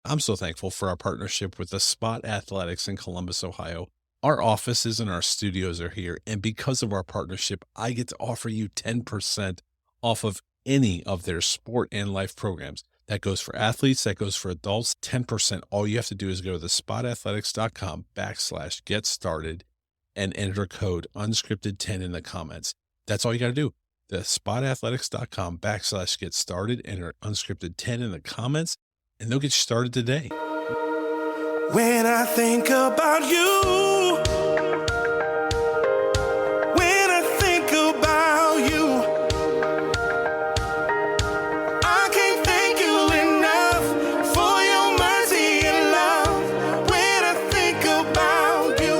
I'm so thankful for our partnership with the Spot Athletics in Columbus, Ohio. Our offices and our studios are here, and because of our partnership, I get to offer you 10% off of any of their sport and life programs. That goes for athletes, that goes for adults, 10%. All you have to do is go to theSpotAthletics.com/get started and enter code unscripted10 in the comments. That's all you got to do. theSpotAthletics.com/get started, enter unscripted10 in the comments, and they'll get you started today. When I think about you, when I think about you, I can't thank you enough for your mercy and love. When I think about you.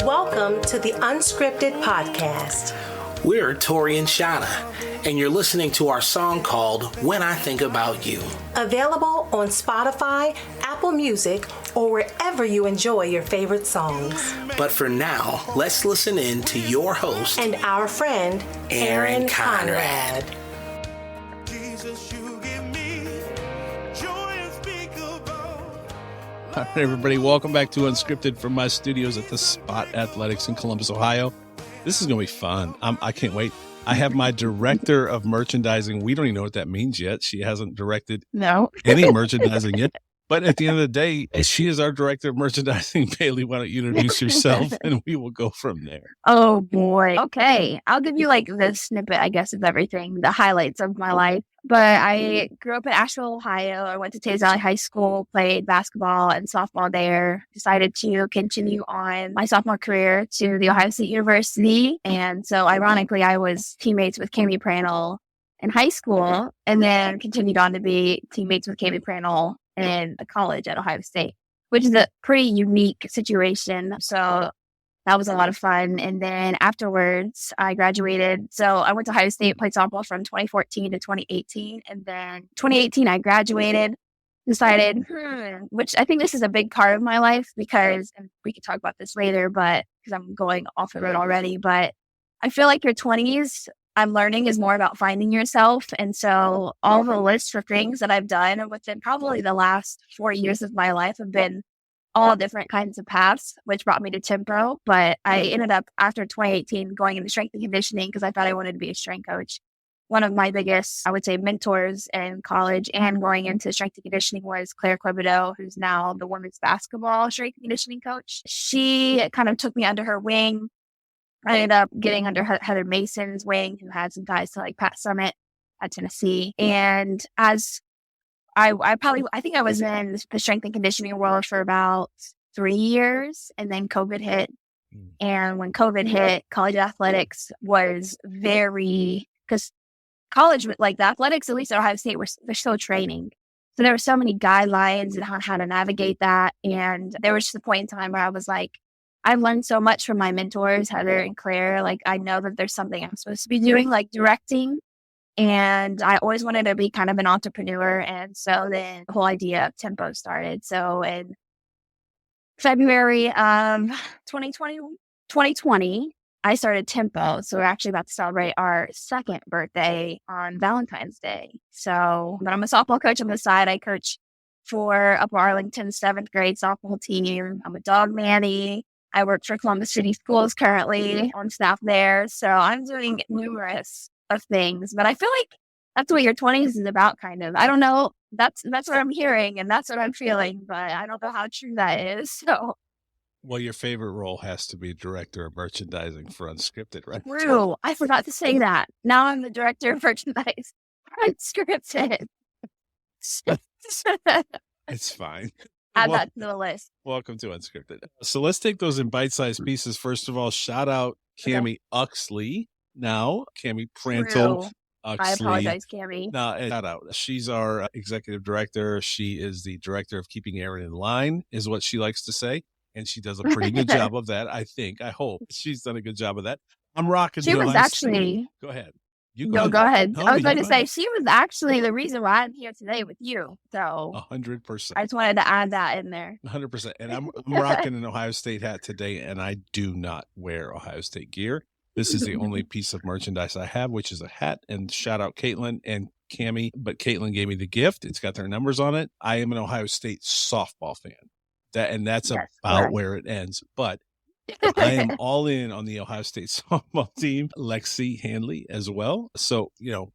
Welcome to the Unscripted Podcast. We're Tori and Shauna, and you're listening to our song called When I Think About You. Available on Spotify, Apple Music, or wherever you enjoy your favorite songs. But for now, let's listen in to your host and our friend, Aaron Conrad. Jesus, you give me joy unspeakable. All right, everybody, welcome back to Unscripted from my studios at the Spot Athletics in Columbus, Ohio. This is going to be fun. I can't wait. I have my director of merchandising. We don't even know what that means yet. She hasn't directed any merchandising yet. But at the end of the day, she is our director of merchandising. Bailee, why don't you introduce yourself and we will go from there. Oh boy. Okay. I'll give you like the snippet, I guess, of everything, the highlights of my life. But I grew up in Asheville, Ohio. I went to Tays Valley High School, played basketball and softball there. Decided to continue on my sophomore career to the Ohio State University. And so ironically, I was teammates with Cami Pranell in high school and then continued on to be teammates with Cami Pranell in college at Ohio State, which is a pretty unique situation. So that was a lot of fun. And then afterwards, I graduated. So I went to Ohio State, played softball from 2014 to 2018. And then 2018, I graduated, decided, which I think this is a big part of my life because, and we could talk about this later, but because I'm going off the road already, but I feel like your 20s, I'm learning is more about finding yourself. And so all the lists for things that I've done within probably the last 4 years of my life have been all different kinds of paths, which brought me to Tempo. But I ended up after 2018 going into strength and conditioning because I thought I wanted to be a strength coach. One of my biggest, I would say, mentors in college and going into strength and conditioning was Claire Quibido, who's now the women's basketball strength and conditioning coach. She kind of took me under her wing. I ended up getting under Heather Mason's wing, who had some ties to like Pat Summit at Tennessee. And as I think I was in the strength and conditioning world for about 3 years, and then COVID hit. And when COVID hit, college athletics was because college, like the athletics, at least at Ohio State, they're still training. So there were so many guidelines on how to navigate that. And there was just a point in time where I was like, I've learned so much from my mentors, Heather and Claire. Like, I know that there's something I'm supposed to be doing, like directing. And I always wanted to be kind of an entrepreneur. And so then the whole idea of Tempo started. So in February of 2020, I started Tempo. So we're actually about to celebrate our second birthday on Valentine's Day. So, but I'm a softball coach on the side. I coach for Upper Arlington's 7th grade softball team. I'm a dog nanny. I work for Columbus City Schools currently on staff there. So I'm doing numerous of things, but I feel like that's what your 20s is about, kind of. I don't know. That's what I'm hearing and that's what I'm feeling, but I don't know how true that is. So, well, your favorite role has to be director of merchandising for Unscripted, right? True. I forgot to say that. Now I'm the director of merchandise for Unscripted. It's fine. Add that to the list. Welcome to Unscripted. So let's take those in bite-sized pieces. First of all, shout out Cami Uxley. Now, Cami Pranell Uxley. I apologize, Cami. No, shout out. She's our executive director. She is the director of keeping Aaron in line, is what she likes to say. And she does a pretty good job of that, I think. I hope she's done a good job of that. I'm rocking. She was actually. Go ahead. Go ahead. I was going to say, she was actually the reason why I'm here today with you. So 100%. I just wanted to add that in there. 100%. And I'm rocking an Ohio State hat today, and I do not wear Ohio State gear. This is the only piece of merchandise I have, which is a hat. And shout out Caitlin and Cammie, but Caitlin gave me the gift. It's got their numbers on it. I am an Ohio State softball fan. That's Yes, about right. where it ends. But I am all in on the Ohio State softball team, Lexi Handley as well. So,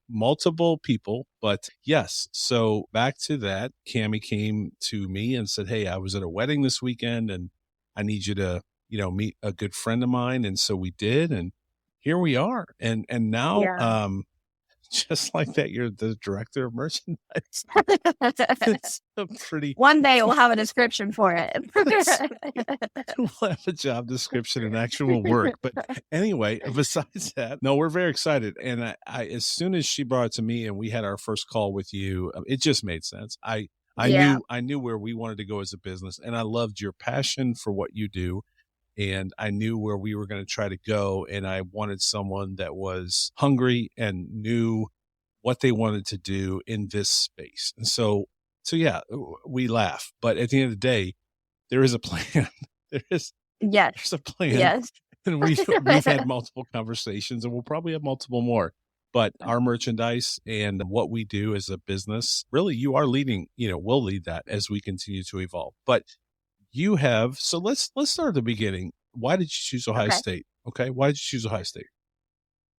multiple people, but yes. So back to that, Cammie came to me and said, hey, I was at a wedding this weekend and I need you to, meet a good friend of mine. And so we did. And here we are. And now, Yeah. just like that, you're the director of merchandise. It's a pretty One day we'll have a description for it. we'll have a job description and actual work. But anyway, besides that, no, we're very excited. And I as soon as she brought it to me and we had our first call with you, it just made sense. I Yeah. knew where we wanted to go as a business, and I loved your passion for what you do. And I knew where we were going to try to go. And I wanted someone that was hungry and knew what they wanted to do in this space. And so yeah, we laugh. But at the end of the day, there is a plan. Yes. There's a plan. Yes. And we've had multiple conversations, and we'll probably have multiple more. But our merchandise and what we do as a business, really, you are leading, we'll lead that as we continue to evolve. But you have, so let's start at the beginning. Why did you choose Ohio Okay. State? Okay. Why did you choose Ohio State?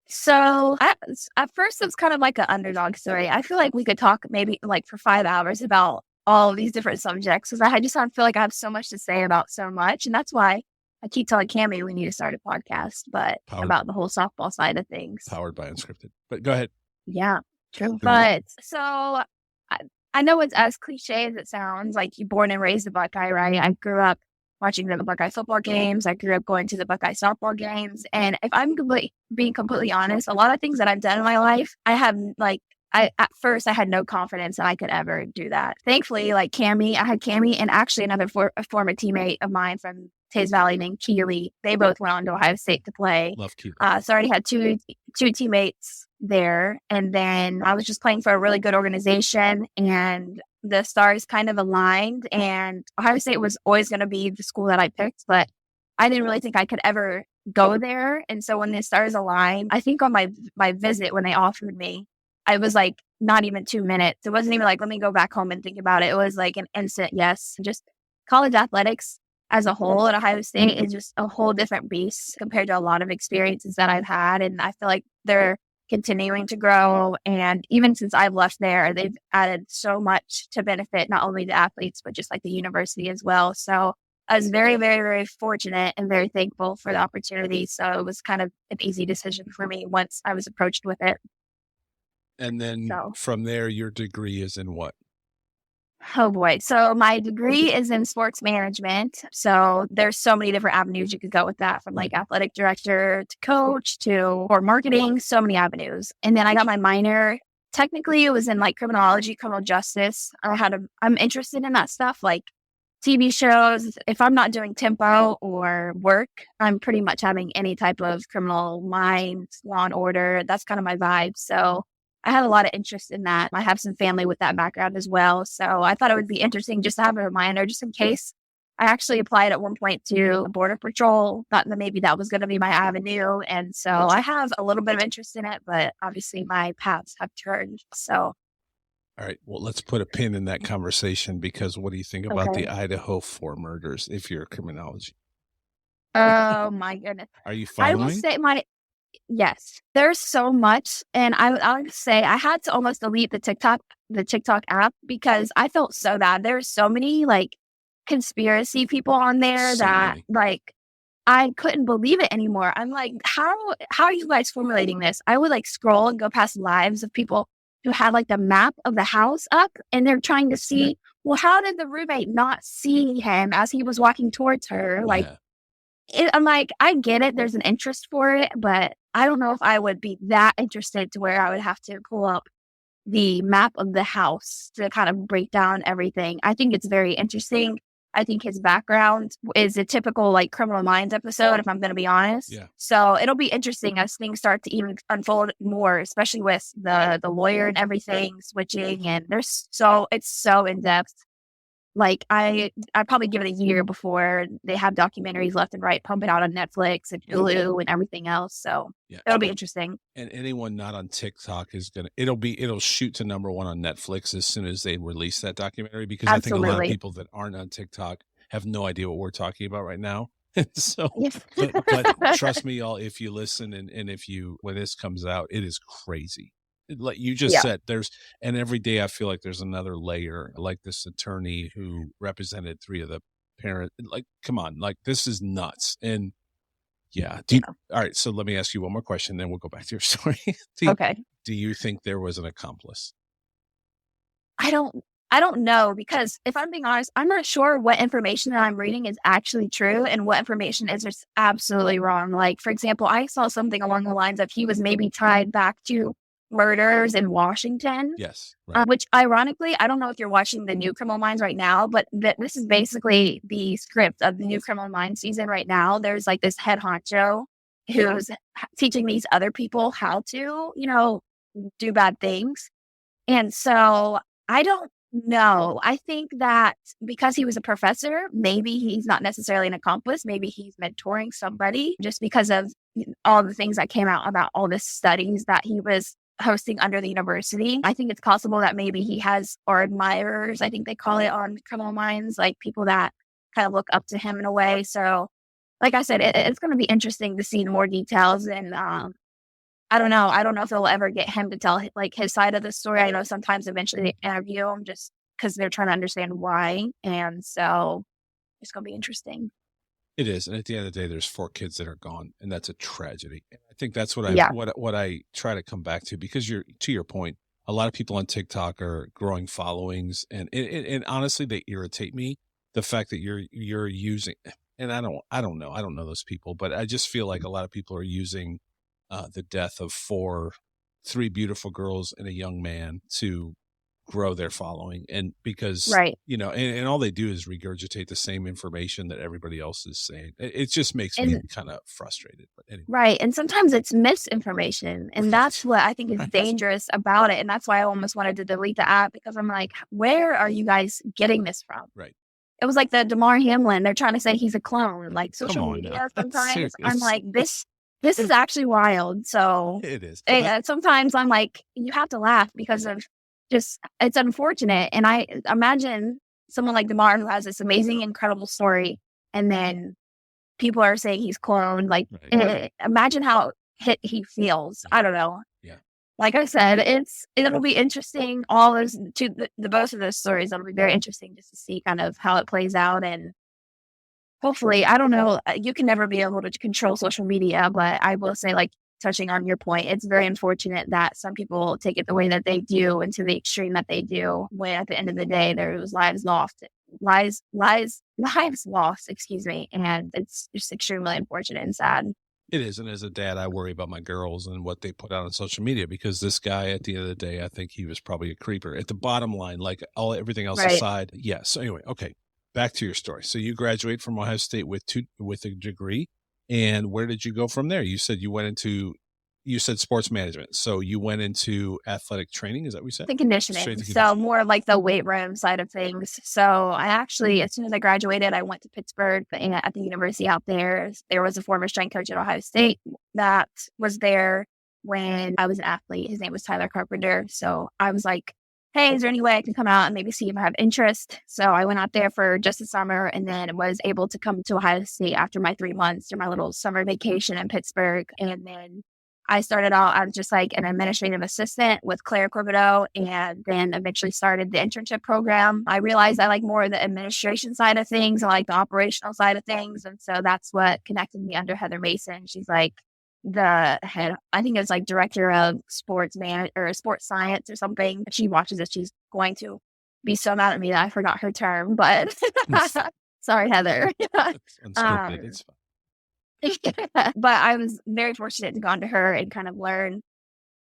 So at first, it's kind of like an underdog story. I feel like we could talk maybe like for 5 hours about all of these different subjects because I just don't feel like I have so much to say about so much. And that's why I keep telling Cammie we need to start a podcast, but about the whole softball side of things. Powered by Unscripted. But go ahead. Yeah, true. But so I know it's as cliche as it sounds, like you're born and raised a Buckeye, right? I grew up watching the Buckeye football games. I grew up going to the Buckeye softball games. And if I'm being completely honest, a lot of things that I've done in my life, at first I had no confidence that I could ever do that. Thankfully, I had Cammie and actually another former teammate of mine from Tays Valley named Keely. They both went on to Ohio State to play. Love Keely. So I already had two teammates there. And then I was just playing for a really good organization and the stars kind of aligned, and Ohio State was always going to be the school that I picked, but I didn't really think I could ever go there. And so when the stars aligned, I think on my visit, when they offered me, I was like, not even 2 minutes. It wasn't even like, let me go back home and think about it. It was like an instant yes. Just college athletics as a whole at Ohio State is just a whole different beast compared to a lot of experiences that I've had. And I feel like they're continuing to grow. And even since I've left there, they've added so much to benefit not only the athletes, but just like the university as well. So I was very, very, very fortunate and very thankful for the opportunity. So it was kind of an easy decision for me once I was approached with it. And then from there, your degree is in what? Oh boy. So my degree is in sports management. So there's so many different avenues you could go with that, from like athletic director to coach or marketing, so many avenues. And then I got my minor. Technically it was in like criminology, criminal justice. I'm interested in that stuff, like TV shows. If I'm not doing tempo or work, I'm pretty much having any type of criminal minds, law and order. That's kind of my vibe. So I had a lot of interest in that. I have some family with that background as well. So I thought it would be interesting just to have a reminder, just in case. I actually applied at one point to Border Patrol, thought that maybe that was going to be my avenue. And so I have a little bit of interest in it, but obviously my paths have turned. So. All right. Well, let's put a pin in that conversation, because what do you think about the Idaho 4 murders if you're criminology? Oh my goodness. Are you following? I will say yes, there's so much. And I would say I had to almost delete the TikTok app because I felt so bad. There's so many like conspiracy people on there that like I couldn't believe it anymore. I'm like, how are you guys formulating this? I would like scroll and go past lives of people who had like the map of the house up, and they're trying to see, well, how did the roommate not see him as he was walking towards her? Like, I'm like, I get it. There's an interest for it, but I don't know if I would be that interested to where I would have to pull up the map of the house to kind of break down everything. I think it's very interesting. I think his background is a typical like Criminal Minds episode, if I'm going to be honest. Yeah. So it'll be interesting as things start to even unfold more, especially with the lawyer and everything switching. And it's so in depth. Like I probably give it a year before they have documentaries left and right pumping out on Netflix and Hulu and everything else. So Yeah. it'll be interesting. And anyone not on TikTok is it'll shoot to number one on Netflix as soon as they release that documentary, because I think a lot of Absolutely. people that aren't on TikTok have no idea what we're talking about right now. So, Yes. but trust me, y'all, if you listen and if you, when this comes out, it is crazy. Like you just Yeah. said, and every day I feel like there's another layer, like this attorney who represented 3 of the parents. Like, come on, like this is nuts. And yeah. All right. So let me ask you one more question, then we'll go back to your story. Okay. Do you think there was an accomplice? I don't know, because if I'm being honest, I'm not sure what information that I'm reading is actually true and what information is just absolutely wrong. Like, for example, I saw something along the lines of he was maybe tied back to murders in Washington. Yes. Right. Which ironically, I don't know if you're watching the new Criminal Minds right now, but this is basically the script of the new Criminal Minds season right now. There's like this head honcho who's teaching these other people how to, do bad things. And so I don't know. I think that because he was a professor, maybe he's not necessarily an accomplice. Maybe he's mentoring somebody just because of all the things that came out about all the studies that he was hosting under the university. I think it's possible that maybe he has, or admirers, I think they call it on Criminal Minds, like people that kind of look up to him in a way. So like I said, it's going to be interesting to see more details. And I don't know. I don't know if they'll ever get him to tell like his side of the story. I know sometimes eventually they interview him just because they're trying to understand why. And so it's going to be interesting. It is. And at the end of the day, there's 4 kids that are gone, and that's a tragedy. And I think that's what I try to come back to, because to your point, a lot of people on TikTok are growing followings, and honestly, they irritate me. The fact that you're using, and I don't know those people, but I just feel like a lot of people are using the death of 3 beautiful girls and a young man to grow their following. And because, right. And all they do is regurgitate the same information that everybody else is saying. It just makes me kind of frustrated. But anyway. Right. And sometimes it's misinformation. And that's what I think is dangerous about it. And that's why I almost wanted to delete the app, because I'm like, where are you guys getting this from? Right. It was like the Damar Hamlin. They're trying to say he's a clone. Like social media now. sometimes. I'm like, this is actually wild. So it is. Sometimes I'm like, you have to laugh because of just, it's unfortunate. And I imagine someone like Damar who has this amazing, incredible story, and then people are saying he's cloned. Like, imagine how hit he feels. I don't know. Yeah. Like I said, it'll be interesting. All those the both of those stories, it'll be very interesting just to see kind of how it plays out. And hopefully, I don't know, you can never be able to control social media, but I will say, like, touching on your point, it's very unfortunate that some people take it the way that they do and to the extreme that they do, when at the end of the day, there was lives lost, excuse me. And it's just extremely unfortunate and sad. It is. And as a dad, I worry about my girls and what they put out on social media, because this guy, at the end of the day, I think he was probably a creeper. At the bottom line, like everything else aside. Yeah. So anyway, okay. Back to your story. So you graduate from Ohio State with a degree. And where did you go from there? You said you said sports management. So you went into athletic training. Is that what you said? The conditioning. So more like the weight room side of things. So I actually, as soon as I graduated, I went to Pittsburgh, and at the university out there, there was a former strength coach at Ohio State that was there when I was an athlete. His name was Tyler Carpenter. So I was like, hey, is there any way I can come out and maybe see if I have interest? So I went out there for just a summer, and then was able to come to Ohio State after my 3 months or my little summer vacation in Pittsburgh. And then I started out as just like an administrative assistant with Claire Corbedeau, and then eventually started the internship program. I realized I like more of the administration side of things. I like the operational side of things. And so that's what connected me under Heather Mason. She's like the head, I think it's like director of sports science or something. If she watches it, she's going to be so mad at me that I forgot her term, but sorry, Heather. It's fine. But I was very fortunate to go on to her and kind of learn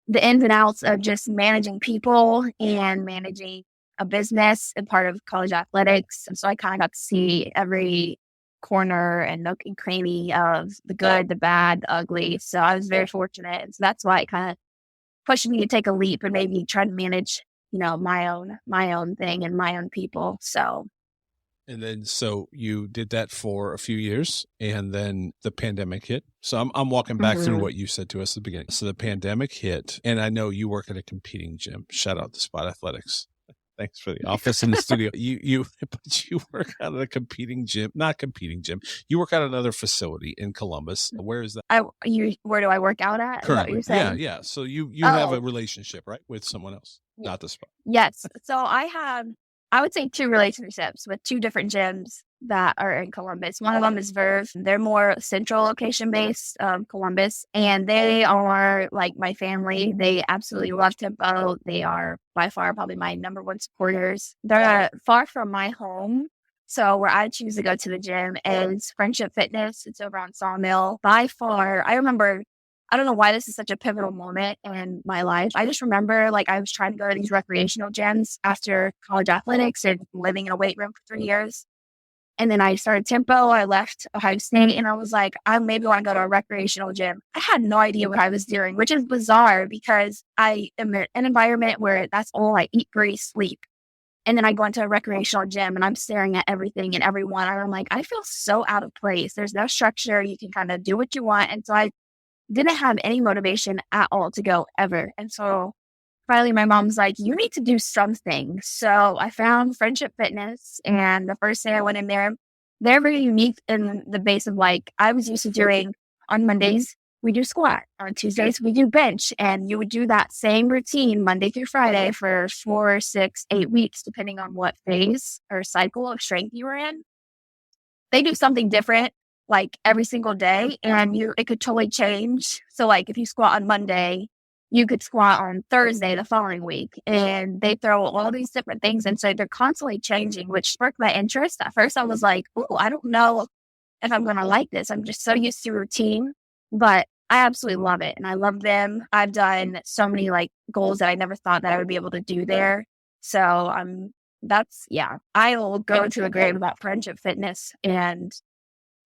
the ins and outs of just managing people and managing a business and part of college athletics. And so I kind of got to see every corner and nook and cranny of the good, the bad, the ugly. So I was very fortunate. And so that's why it kind of pushed me to take a leap and maybe try to manage, my own thing and my own people. So And then, so you did that for a few years, and then the pandemic hit. So I'm walking back through what you said to us at the beginning. So the pandemic hit, and I know you work at a competing gym. Shout out to Spot Athletics. Thanks for the office and the studio. But you work out at a competing gym, not competing gym. You work at another facility in Columbus. Where is that? Where do I work out at? Is that what Currently, you're saying? yeah. So you have Oh. a relationship, right, with someone else, not the Spot. Yes. So I would say 2 relationships with 2 different gyms that are in Columbus. One of them is Verve. They're more central location based, Columbus, and they are like my family. They absolutely love Tempo. They are by far probably my number one supporters. They're far from my home. So where I choose to go to the gym is Friendship Fitness. It's over on Sawmill. By far, I remember, I don't know why this is such a pivotal moment in my life. I just remember like I was trying to go to these recreational gyms after college athletics and living in a weight room for 3 years. And then I started Tempo. I left Ohio State and I was like, I maybe want to go to a recreational gym. I had no idea what I was doing, which is bizarre because I am in an environment where that's all I eat, breathe, sleep. And then I go into a recreational gym and I'm staring at everything and everyone. And I'm like, I feel so out of place. There's no structure. You can kind of do what you want. And so I didn't have any motivation at all to go ever. And so finally my mom's like, you need to do something. So I found Friendship Fitness, and the first day I went in there, they're very unique in the base of like, I was used to doing on Mondays, we do squat. On Tuesdays, we do bench. And you would do that same routine Monday through Friday for 4, 6, 8 weeks, depending on what phase or cycle of strength you were in. They do something different like every single day, and it could totally change. So like if you squat on Monday, you could squat on Thursday the following week, and they throw all these different things. And so they're constantly changing, which sparked my interest. At first I was like, oh, I don't know if I'm going to like this. I'm just so used to routine, but I absolutely love it. And I love them. I've done so many like goals that I never thought that I would be able to do there. So I will go to a grave about Friendship Fitness and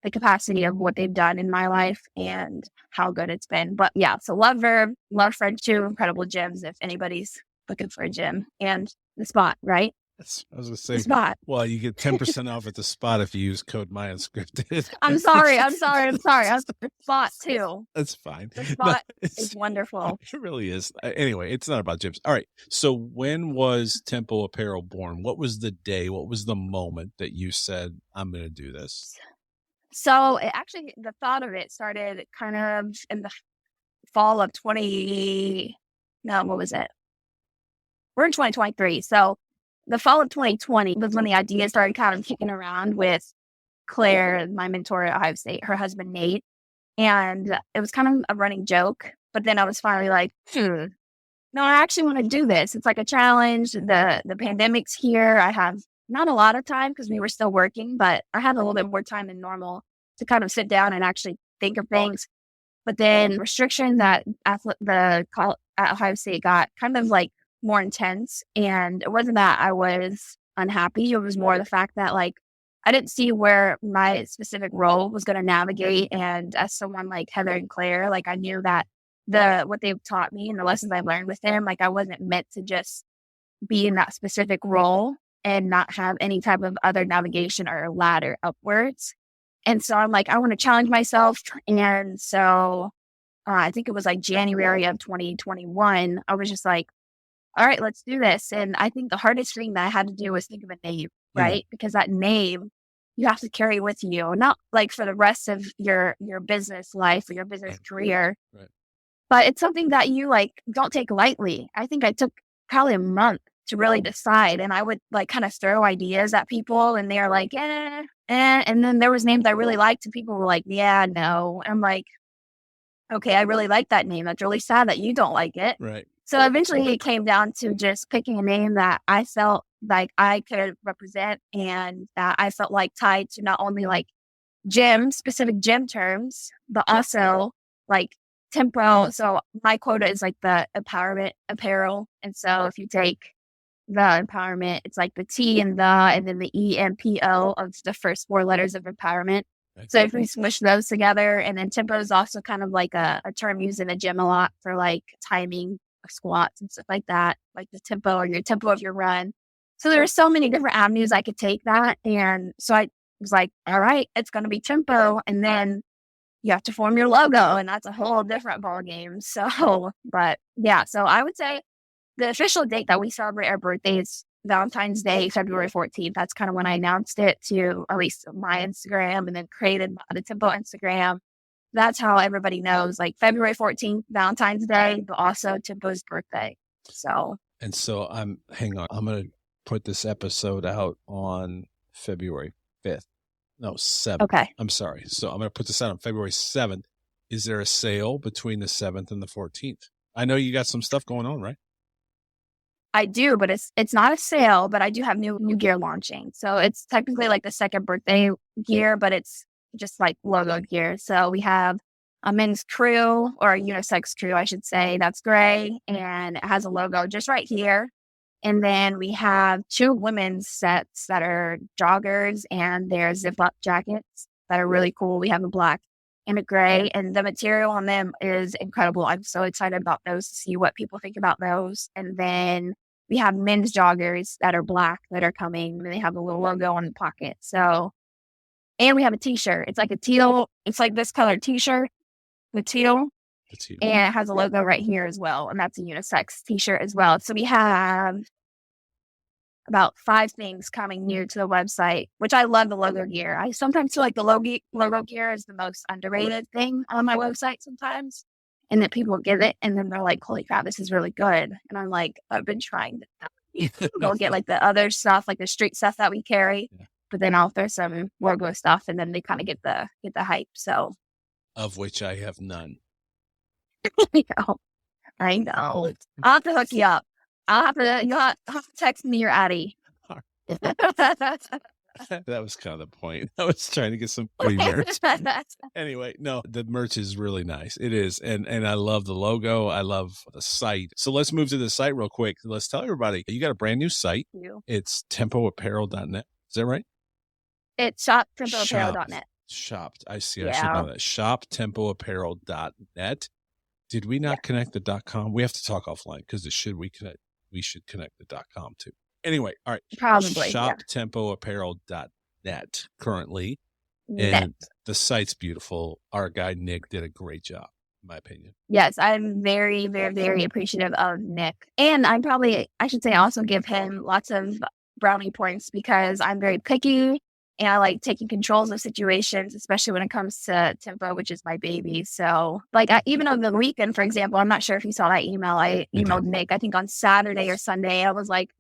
the capacity of what they've done in my life and how good it's been. But yeah, so love Verve, love Friendship, incredible gyms if anybody's looking for a gym. And the Spot, right? I was going to say, Spot. Well, you get 10% off at the Spot if you use code MyUnscripted. I'm sorry. I'm Spot too. That's fine. The Spot is wonderful. It really is. Anyway, it's not about gyms. All right. So when was Tempo Apparel born? What was the day? What was the moment that you said, I'm going to do this? So the thought of it started kind of in the fall of what was it? We're in 2023. So the fall of 2020 was when the idea started kind of kicking around with Claire, my mentor at Ohio State, her husband, Nate. And it was kind of a running joke. But then I was finally like, no, I actually want to do this. It's like a challenge. The pandemic's here. I have not a lot of time because we were still working, but I had a little bit more time than normal to kind of sit down and actually think of things. But then restrictions at Ohio State got kind of like more intense. And it wasn't that I was unhappy. It was more the fact that like I didn't see where my specific role was going to navigate. And as someone like Heather and Claire, like I knew that what they've taught me and the lessons I've learned with them, like I wasn't meant to just be in that specific role and not have any type of other navigation or ladder upwards. And so I'm like, I want to challenge myself. And so I think it was like January of 2021. I was just like, all right, let's do this. And I think the hardest thing that I had to do was think of a name, right? Mm-hmm. Because that name you have to carry with you, not like for the rest of your business life or your business career, right. But it's something that you like don't take lightly. I think I took probably a month to really decide. And I would like kind of throw ideas at people and they're like, and then there was names I really liked and people were like, yeah, no. And I'm like, okay, I really like that name. That's really sad that you don't like it. Right. So eventually it came down to just picking a name that I felt like I could represent and that I felt like tied to not only like specific gym terms, but also like Tempo. So my quota is like the empowerment apparel. And so if you take the empowerment, it's like the T and then the EMPO of the first 4 letters of empowerment. Okay. So if we smush those together, and then Tempo is also kind of like a term used in the gym a lot for like timing of squats and stuff like that, like the tempo or your tempo of your run. So there were so many different avenues I could take that. And so I was like, all right, it's going to be Tempo. And then you have to form your logo, and that's a whole different ball game. So, but yeah, so I would say the official date that we celebrate our birthdays, Valentine's Day, February 14th. That's kind of when I announced it to at least my Instagram and then created the Tempo Instagram. That's how everybody knows, like February 14th, Valentine's Day, but also Tempo's birthday. So. And so hang on, I'm going to put this episode out on February 5th. No, 7th. Okay. I'm sorry. So I'm going to put this out on February 7th. Is there a sale between the 7th and the 14th? I know you got some stuff going on, right? I do, but it's not a sale, but I do have new gear launching. So it's technically like the second birthday gear, but it's just like logo gear. So we have a men's crew, or a unisex crew, I should say, that's gray, and it has a logo just right here. And then we have 2 women's sets that are joggers, and they're zip-up jackets that are really cool. We have a black and a gray, and the material on them is incredible. I'm so excited about those to see what people think about those. And then we have men's joggers that are black that are coming, and they have a little logo on the pocket. So, and we have a t-shirt. It's like a teal, it's like this color t-shirt with teal. And it has a logo right here as well. And that's a unisex t-shirt as well. So we have about 5 things coming new to the website, which I love the logo gear. I sometimes feel like the logo gear is the most underrated thing on my website sometimes. And that people get it and then they're like, holy crap, this is really good. And I'm like, I've been trying to go get like the other stuff, like the street stuff that we carry. Yeah. But then I'll throw some logo stuff and then they kind of get the hype. So, of which I have none. I know. I'll have to hook you up. You'll have to text me your Addy. That was kind of the point. I was trying to get some free merch. Anyway, no, the merch is really nice. It is. And I love the logo. I love the site. So let's move to the site real quick. Let's tell everybody, you got a brand new site. It's tempoapparel.net. Is that right? It's shoptempoapparel.net. Shopped. I see. Yeah. I should know that. Shoptempoapparel.net. Did we not connect the .com? We have to talk offline because we should connect the .com too. Anyway, all right. Probably. Shoptempoapparel.net currently. And the site's beautiful. Our guy, Nick, did a great job, in my opinion. Yes, I'm very, very, very appreciative of Nick. And I should say also give him lots of brownie points because I'm very picky and I like taking controls of situations, especially when it comes to Tempo, which is my baby. So like even on the weekend, for example, I'm not sure if you saw that email. I emailed Nick, I think on Saturday or Sunday. I was like,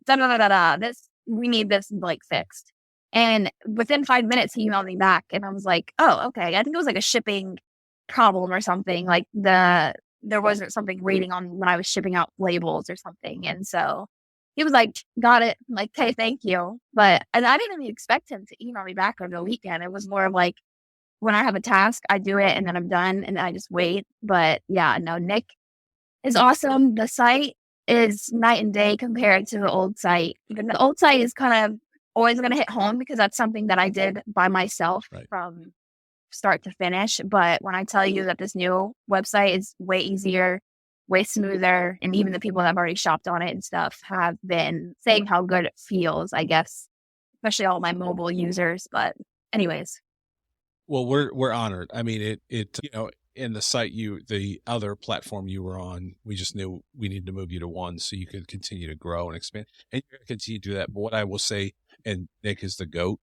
we need this like fixed. And within 5 minutes, he emailed me back and I was like, oh, okay. I think it was like a shipping problem or something. Like there wasn't something reading on when I was shipping out labels or something. And so he was like, got it. I'm like, hey, thank you. And I didn't even expect him to email me back over the weekend. It was more of like, when I have a task, I do it and then I'm done and then I just wait. But yeah, no, Nick is awesome. The site is night and day compared to the old site. Even the old site is kind of always going to hit home because that's something that I did by myself from start to finish. But when I tell you that this new website is way easier, way smoother, and even the people that have already shopped on it and stuff have been saying how good it feels, I guess, especially all my mobile users. But anyways. Well, we're honored. I mean, it in the site the other platform you were on, we just knew we needed to move you to one so you could continue to grow and expand. And you're going to continue to do that. But what I will say, and Nick is the GOAT.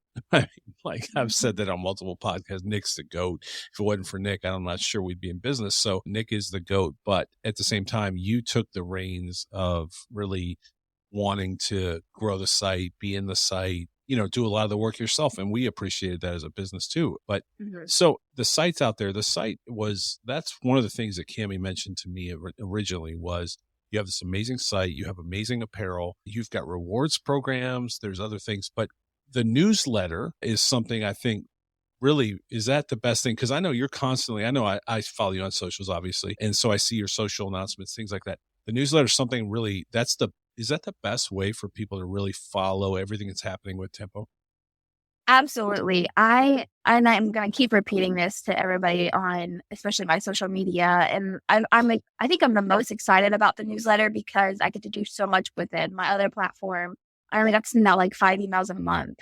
Like I've said that on multiple podcasts, Nick's the GOAT. If it wasn't for Nick, I'm not sure we'd be in business. So Nick is the GOAT. But at the same time, you took the reins of really wanting to grow the site, be in the site, do a lot of the work yourself. And we appreciated that as a business too. But so the site's out there. That's one of the things that Cammie mentioned to me originally was, you have this amazing site. You have amazing apparel. You've got rewards programs. There's other things. But the newsletter is something I think really, is that the best thing? Because I know you're constantly, I follow you on socials, obviously. And so I see your social announcements, things like that. The newsletter is something really, is that the best way for people to really follow everything that's happening with Tempo? Absolutely. I'm going to keep repeating this to everybody on, especially my social media. And I think I'm the most excited about the newsletter because I get to do so much with it. My other platform, I only got to send out like 5 emails a month.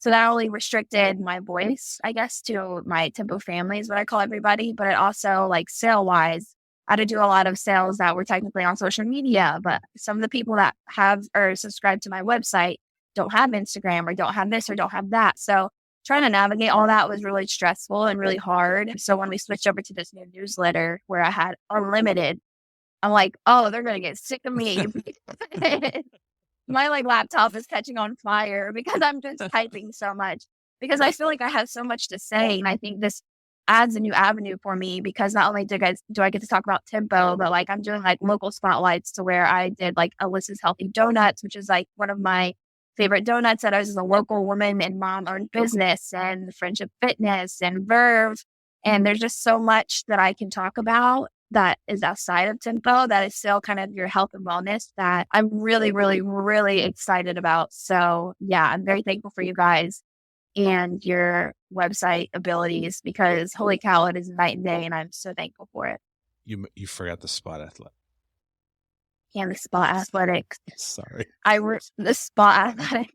So that only restricted my voice, I guess, to my Tempo family is what I call everybody. But it also, like, sale wise, I had to do a lot of sales that were technically on social media. But some of the people that have or subscribe to my website don't have Instagram or don't have this or don't have that. So trying to navigate all that was really stressful and really hard. So when we switched over to this new newsletter where I had unlimited, I'm like, oh, they're going to get sick of me. My like laptop is catching on fire because I'm just typing so much because I feel like I have so much to say. And I think this adds a new avenue for me because not only do I get to talk about Tempo, but like I'm doing like local spotlights to where I did like Alyssa's Healthy Donuts, which is like one of my favorite donuts that I was as a local woman and mom owned business, and Friendship Fitness and Verve. And there's just so much that I can talk about that is outside of Tempo that is still kind of your health and wellness that I'm really, really, really excited about. So yeah, I'm very thankful for you guys and your website abilities because holy cow, it is night and day and I'm so thankful for it. You forgot the Spot Athletic. And the Spot Athletics. Sorry. The Spot Athletics.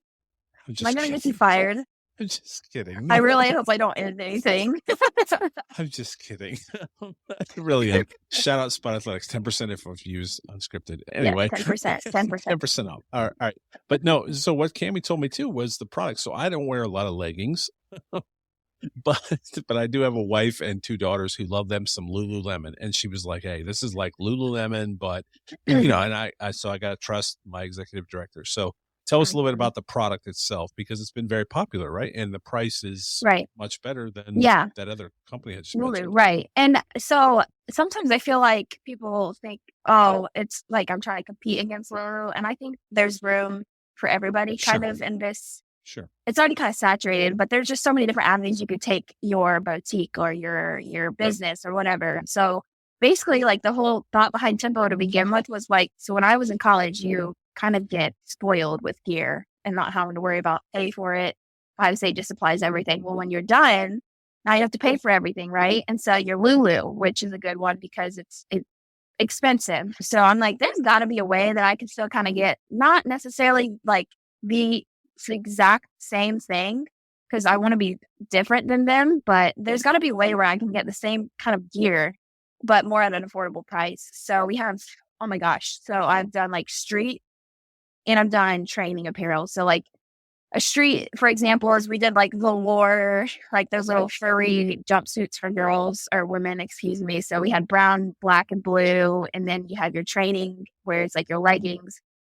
Am I going to get you fired? I'm just kidding. I really hope I don't end anything. I'm just kidding. I really am. Shout out Spot Athletics. 10% if you've used unscripted. Anyway. Yeah, 10%. 10% off. All right. But no, so what Cammie told me too was the product. So I don't wear a lot of leggings. But I do have a wife and 2 daughters who love them some Lululemon. And she was like, hey, this is like Lululemon, but and I got to trust my executive director. So tell us a little bit about the product itself because it's been very popular, right? And the price is much better than that other company had just mentioned. Right. And so sometimes I feel like people think, oh, it's like I'm trying to compete against Lulu. And I think there's room for everybody kind of in this. Sure. It's already kind of saturated, but there's just so many different avenues you could take your boutique or your business or whatever. So basically, like the whole thought behind Tempo to begin with was like, so when I was in college, you kind of get spoiled with gear and not having to worry about pay for it. I would say just supplies everything. Well, when you're done, now you have to pay for everything, right? And so your Lulu, which is a good one because it's expensive. So I'm like, there's got to be a way that I can still kind of get not necessarily like the exact same thing because I want to be different than them, but there's got to be a way where I can get the same kind of gear, but more at an affordable price. So we have, oh my gosh. So I've done like street and I've done training apparel. So like a street, for example, is we did like velour, like those little furry jumpsuits for girls or women, excuse me. So we had brown, black, and blue. And then you have your training where it's like your leggings,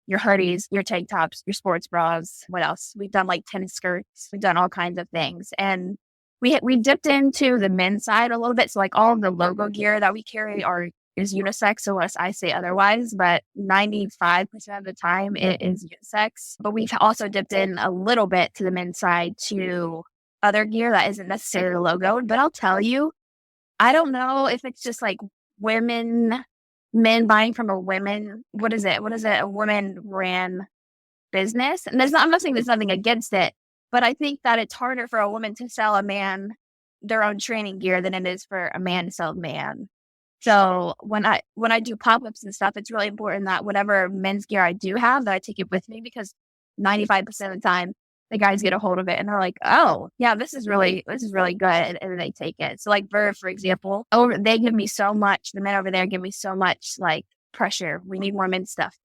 your hoodies, your tank tops, your sports bras. What else? We've done like tennis skirts. We've done all kinds of things. And we dipped into the men's side a little bit. So like all of the logo gear that we carry is unisex, unless I say otherwise, but 95% of the time it is unisex. But we've also dipped in a little bit to the men's side to other gear that isn't necessarily logoed. But I'll tell you, I don't know if it's just like men buying from a women, what is it? A woman ran business. And I'm not saying there's nothing against it, but I think that it's harder for a woman to sell a man their own training gear than it is for a man to sell a man. So when I do pop-ups and stuff, it's really important that whatever men's gear I do have, that I take it with me because 95% of the time the guys get a hold of it and they're like, oh yeah, this is really good. And they take it. So like Verve, for example, they give me so much, the men over there give me so much like pressure. We need more men's stuff.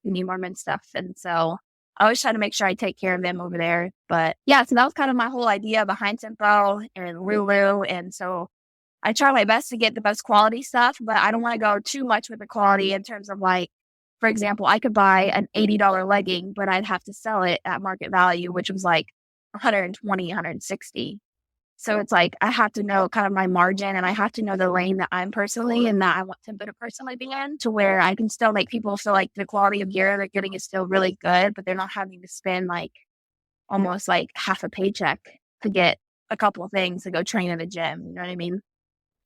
And so I always try to make sure I take care of them over there. But yeah, so that was kind of my whole idea behind Tempo and Lulu. And so I try my best to get the best quality stuff, but I don't want to go too much with the quality in terms of like, for example, I could buy an $80 legging, but I'd have to sell it at market value, which was like 120, 160. So it's like, I have to know kind of my margin and I have to know the lane that I'm personally and that I want Tempo to personally be in to where I can still make people feel like the quality of gear they're getting is still really good, but they're not having to spend like almost like half a paycheck to get a couple of things to go train in the gym. You know what I mean?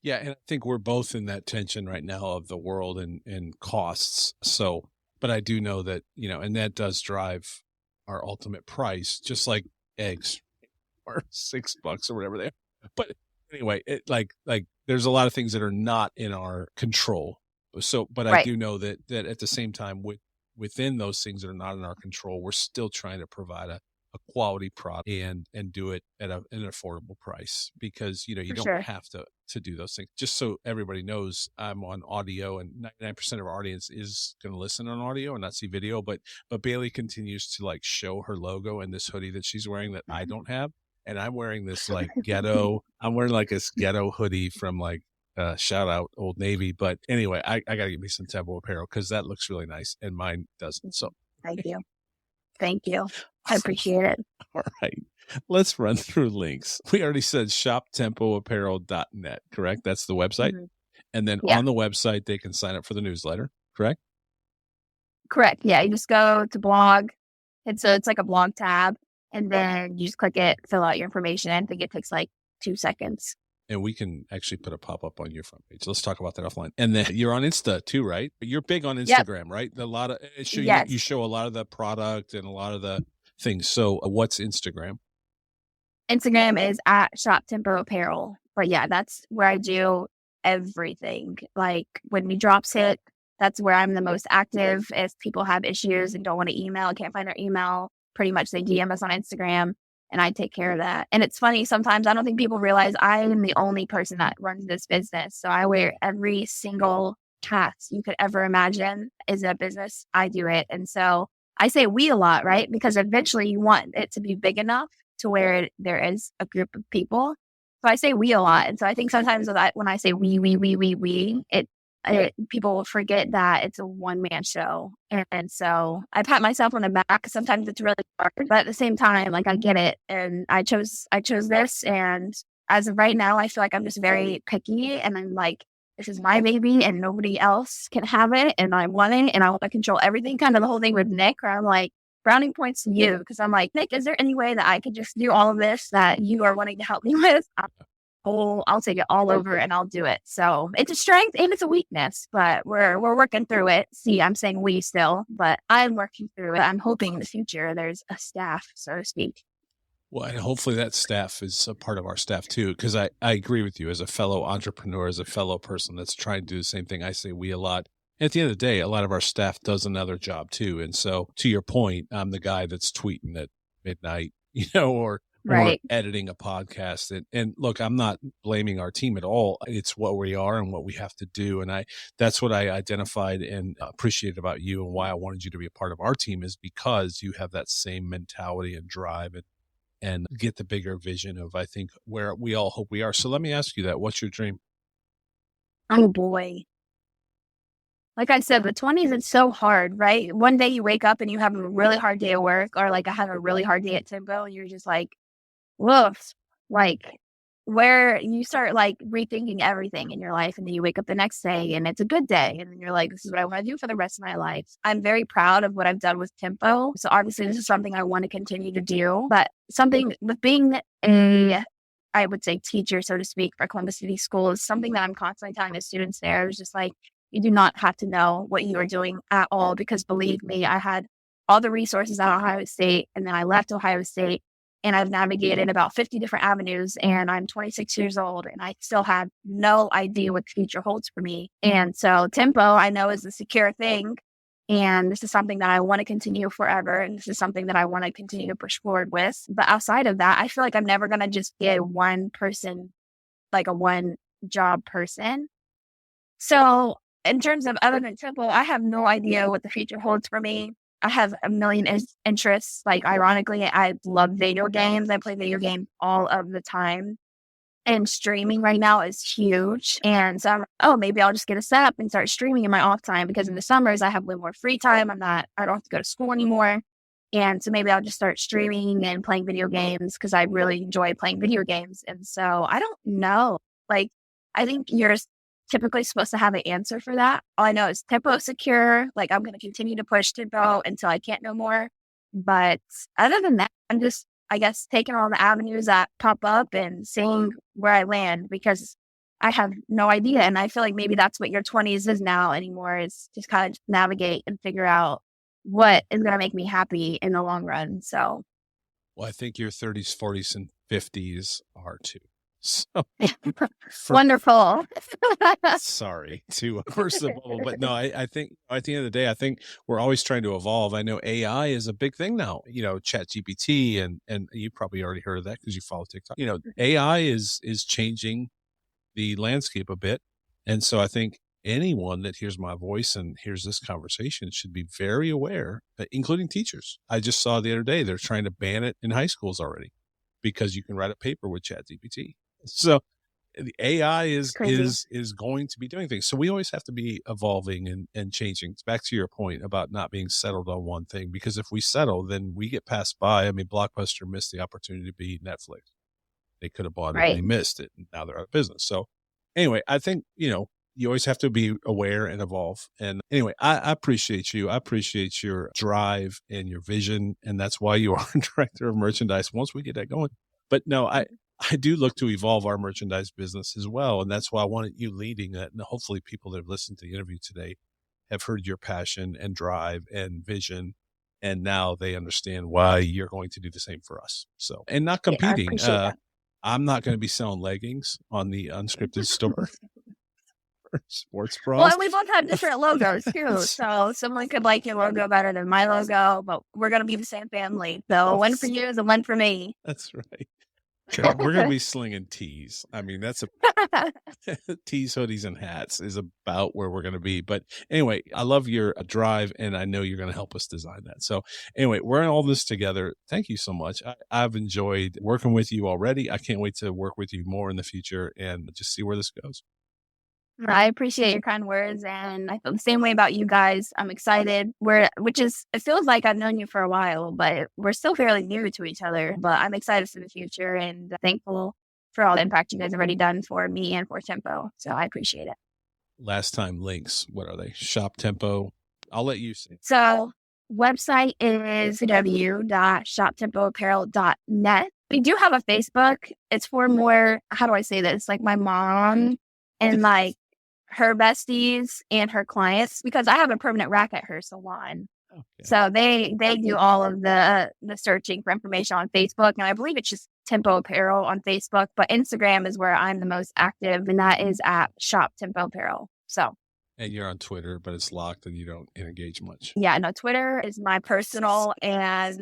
Yeah, and I think we're both in that tension right now of the world and costs. So, but I do know that, and that does drive our ultimate price, just like eggs are $6 or whatever they are. But anyway, it like there's a lot of things that are not in our control. So, but I do know that at the same time with within those things that are not in our control, we're still trying to provide a quality product and do it at an affordable price, because, you For don't sure. have to do those things. Just so everybody knows, I'm on audio, and 99% of our audience is going to listen on audio and not see video. But Bailee continues to like show her logo and this hoodie that she's wearing that I don't have. And I'm wearing this like ghetto, I'm wearing like this ghetto hoodie from like, shout out Old Navy. But anyway, I gotta get me some Tempo apparel because that looks really nice and mine doesn't. So Thank you. Thank you. I appreciate it. all right, let's run through links. We already said shoptempoapparel.net, correct? That's the website. Mhm. And then Yeah. on the website, they can sign up for the newsletter, correct? Correct. Yeah. You just go to blog. It's like a blog tab, and then you just click it, fill out your information. I think it takes like 2 seconds. And we can actually put a pop-up on your front page. Let's talk about that offline. And then you're on Insta too, right? You're big on Yep. Instagram, right? A lot of Yes. you show a lot of the product and a lot of the things. So what's Instagram? Instagram is at Shop Tempo Apparel. But yeah, that's where I do everything. Like when new drops hit, that's where I'm the most active. If people have issues and don't want to email, can't find their email, pretty much they DM us on Instagram, and I take care of that. And it's funny, sometimes I don't think people realize I am the only person that runs this business. So I wear every single hat you could ever imagine is a business. I do it. And so I say we a lot, right? Because eventually you want it to be big enough to where there is a group of people. So I say we a lot. And so I think sometimes when I say we, people will forget that it's a one-man show. And so I pat myself on the back. Sometimes it's really hard, but at the same time, like I get it. And I chose this. And as of right now, I feel like I'm just very picky, and I'm like, this is my baby and nobody else can have it. And I want it, and I want to control everything. Kind of the whole thing with Nick, where I'm like, brownie points to you, because I'm like, Nick, is there any way that I could just do all of this that you are wanting to help me with? I'll take it all over and I'll do it. So it's a strength and it's a weakness, but we're working through it. See, I'm saying we still, but I'm working through it. I'm hoping in the future there's a staff, so to speak. Well, and hopefully that staff is a part of our staff too, because I agree with you as a fellow entrepreneur, as a fellow person that's trying to do the same thing. I say we a lot. At the end of the day, a lot of our staff does another job too. And so to your point, I'm the guy that's tweeting at midnight, or Right. editing a podcast. And look, I'm not blaming our team at all. It's what we are and what we have to do. And that's what I identified and appreciated about you, and why I wanted you to be a part of our team, is because you have that same mentality and drive and get the bigger vision of, I think, where we all hope we are. So let me ask you that. What's your dream? Oh boy. Like I said, the 20s, it's so hard, right? One day you wake up and you have a really hard day at work, or like I have a really hard day at Tempo, and you're just like, woof, like where you start like rethinking everything in your life. And then you wake up the next day and it's a good day. And then you're like, this is what I want to do for the rest of my life. I'm very proud of what I've done with Tempo. So obviously this is something I want to continue to do, but something with being I would say teacher, so to speak, for Columbus City School is something that I'm constantly telling the students there. It's just like, you do not have to know what you are doing at all, because believe me, I had all the resources at Ohio State, and then I left Ohio State, and I've navigated about 50 different avenues, and I'm 26 years old, and I still have no idea what the future holds for me. And so Tempo, I know, is a secure thing, and this is something that I want to continue forever, and this is something that I want to continue to push forward with. But outside of that, I feel like I'm never going to just be a one person, like a one job person. So in terms of other than Tempo, I have no idea what the future holds for me. I have a million interests. Like, ironically, I love video games. I play video games all of the time. And streaming right now is huge. And so I'm like, oh, maybe I'll just get a setup and start streaming in my off time, because in the summers I have a little more free time. I don't have to go to school anymore. And so maybe I'll just start streaming and playing video games, because I really enjoy playing video games. And so I don't know. Like, I think you're typically supposed to have an answer for that. All I know is Tempo secure. Like, I'm going to continue to push Tempo until I can't no more. But other than that, I'm just, I guess, taking all the avenues that pop up and seeing where I land, because I have no idea. And I feel like maybe that's what your 20s is now anymore, is just kind of navigate and figure out what is going to make me happy in the long run. So, Well, I think your 30s, 40s, and 50s are too. So for, Wonderful. sorry to burst the bubble, but no, I think at the end of the day, I think we're always trying to evolve. I know AI is a big thing now, Chat GPT, and you probably already heard of that because you follow TikTok. AI is changing the landscape a bit. And so I think anyone that hears my voice and hears this conversation should be very aware, including teachers. I just saw the other day, they're trying to ban it in high schools already because you can write a paper with Chat GPT. So the AI is going to be doing things. So we always have to be evolving and changing. It's back to your point about not being settled on one thing, because if we settle, then we get passed by. I mean, Blockbuster missed the opportunity to be Netflix. They could have bought it and they missed it. And now they're out of business. So anyway, I think, you always have to be aware and evolve. And anyway, I appreciate you. I appreciate your drive and your vision. And that's why you are director of merchandise once we get that going. But no, I do look to evolve our merchandise business as well. And that's why I wanted you leading that. And hopefully people that have listened to the interview today have heard your passion and drive and vision. And now they understand why you're going to do the same for us. So, and not competing. I'm not going to be selling leggings on the Unscripted store. Sports bras. Well, and we both have different logos too. So someone could like your logo better than my logo, but we're going to be the same family. So one for you is a one for me. That's right. We're going to be slinging tees. I mean, that's tees, hoodies, and hats is about where we're going to be. But anyway, I love your drive, and I know you're going to help us design that. So anyway, we're in all this together. Thank you so much. I've enjoyed working with you already. I can't wait to work with you more in the future and just see where this goes. I appreciate your kind words, and I feel the same way about you guys. I'm excited. It feels like I've known you for a while, but we're still fairly new to each other. But I'm excited for the future and thankful for all the impact you guys have already done for me and for Tempo. So I appreciate it. Last time links, what are they? Shop Tempo. I'll let you say. So website is www.shoptempoapparel.net. We do have a Facebook. It's for more, how do I say this? Like my mom and like her besties and her clients, because I have a permanent rack at her salon. Okay. So they do all of the searching for information on Facebook. And I believe it's just Tempo Apparel on Facebook, but Instagram is where I'm the most active, and that is at Shop Tempo Apparel. So. And you're on Twitter, but it's locked and you don't engage much. Yeah, no, Twitter is my personal, and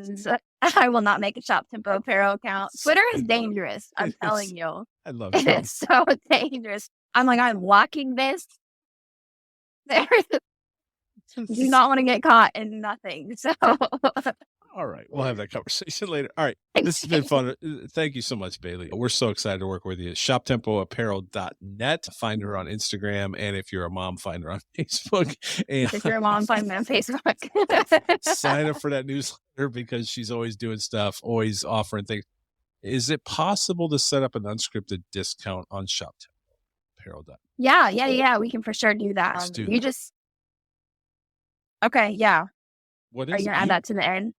I will not make a Shop Tempo Apparel account. Twitter is dangerous. I'm telling you. I love it. It's so dangerous. I'm locking this. Do not want to get caught in nothing. So, all right, we'll have that conversation later. All right, this has been fun. Thank you so much, Bailee. We're so excited to work with you. ShopTempoApparel.net. Find her on Instagram, and if you're a mom, find her on Facebook. And if you're a mom, find me on Facebook. Sign up for that newsletter because she's always doing stuff, always offering things. Is it possible to set up an unscripted discount on ShopTempoApparel.net? Yeah. We can for sure do that. Let's do you that. Just okay. Yeah. What is Are you gonna add that to the end?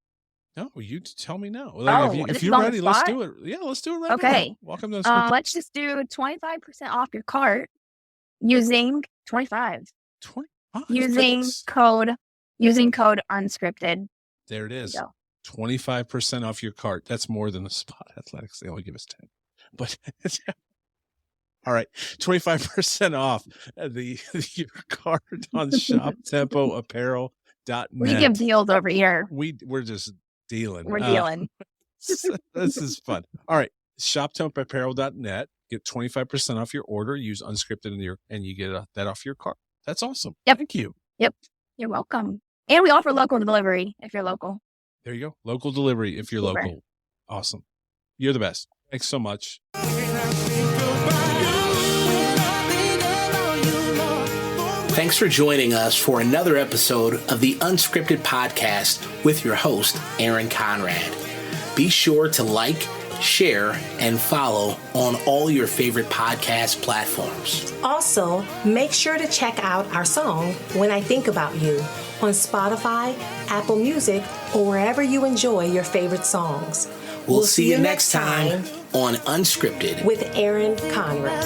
No, you tell me now. Like, if you're ready, let's do it. Yeah, let's do it right now. Okay. Welcome to let's just do 25% off your cart using 25. 25. Using code unscripted. There it is. 25% off your cart. That's more than the Spot Athletics. They only give us 10. But all right, 25% off your cart on ShopTempoApparel.net. We give deals over here. We're just dealing. We're dealing. This is fun. All right, ShopTempoApparel.net. Get 25% off your order. Use unscripted and you get that off your cart. That's awesome. Yep. Thank you. Yep. You're welcome. And we offer local delivery if you're local. There you go. Local delivery if you're local. Awesome. You're the best. Thanks so much. Thanks for joining us for another episode of the Unscripted Podcast with your host, Aaron Conrad. Be sure to like, share, and follow on all your favorite podcast platforms. Also, make sure to check out our song, When I Think About You, on Spotify, Apple Music, or wherever you enjoy your favorite songs. We'll see you next time on Unscripted with Aaron Conrad.